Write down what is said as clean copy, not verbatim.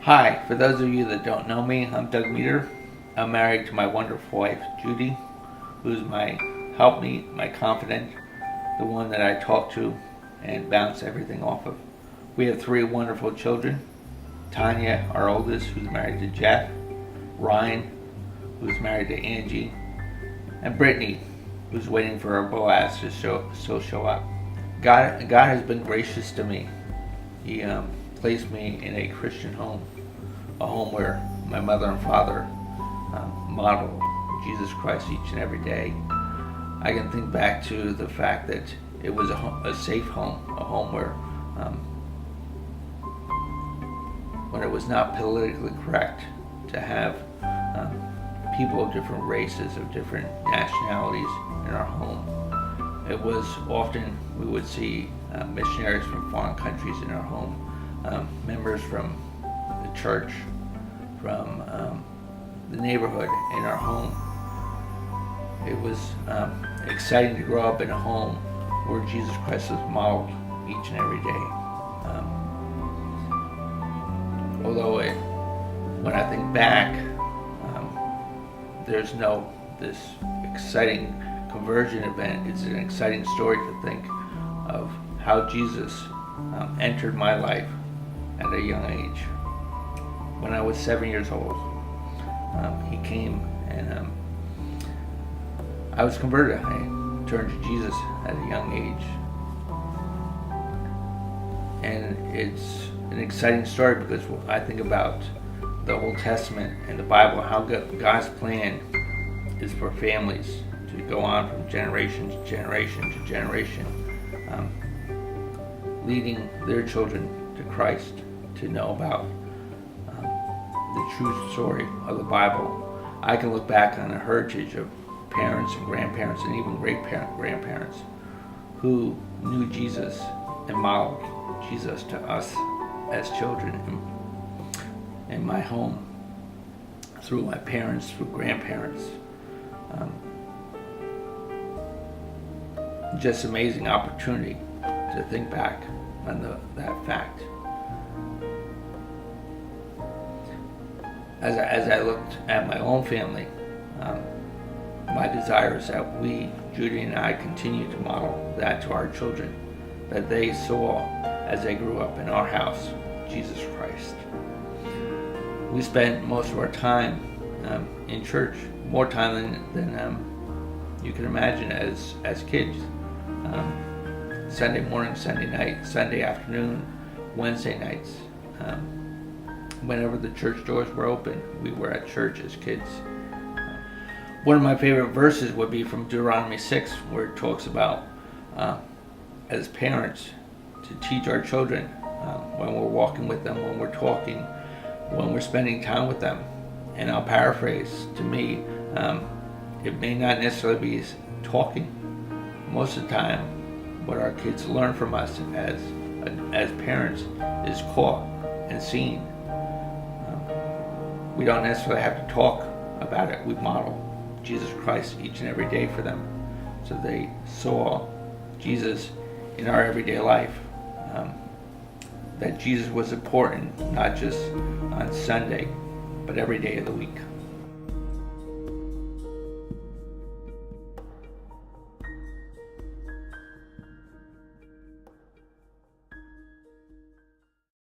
Hi, for those of you that don't know me, I'm Doug Meter. I'm married to my wonderful wife, Judy, who's my helpmeet, my confidant, the one that I talk to and bounce everything off of. We have three wonderful children. Tanya, our oldest, who's married to Jeff, Ryan, who's married to Angie, and Brittany, who's waiting for her Boaz to show up. God has been gracious to me. He placed me in a Christian home, a home where my mother and father modeled Jesus Christ each and every day. I can think back to the fact that it was a safe home, a home where when it was not politically correct to have people of different races, of different nationalities in our home. It was often we would see missionaries from foreign countries in our home, members from the church, from the neighborhood in our home. It was exciting to grow up in a home where Jesus Christ was modeled each and every day. Although when I think back, there's no this exciting conversion event. It's an exciting story to think of how Jesus entered my life at a young age. When I was 7 years old, he came and I was converted. I turned to Jesus at a young age. And it's an exciting story because I think about the Old Testament and the Bible, how God's plan is for families to go on from generation to generation to generation, leading their children to Christ, to know about the true story of the Bible. I can look back on a heritage of parents and grandparents and even great-grandparents who knew Jesus and modeled Jesus to us as children in my home, through my parents, through grandparents. Just amazing opportunity to think back on that fact. As I looked at my own family, my desire is that we, Judy and I, continue to model that to our children, that they saw as they grew up in our house, Jesus Christ. We spent most of our time in church, more time than you can imagine as kids. Sunday morning, Sunday night, Sunday afternoon, Wednesday nights. Whenever the church doors were open, we were at church as kids. One of my favorite verses would be from Deuteronomy 6, where it talks about, as parents, to teach our children when we're walking with them, when we're talking, when we're spending time with them. And I'll paraphrase, to me, it may not necessarily be talking. Most of the time, what our kids learn from us as parents is caught and seen. We don't necessarily have to talk about it. We model Jesus Christ each and every day for them, so they saw Jesus in our everyday life. That Jesus was important, not just on Sunday, but every day of the week.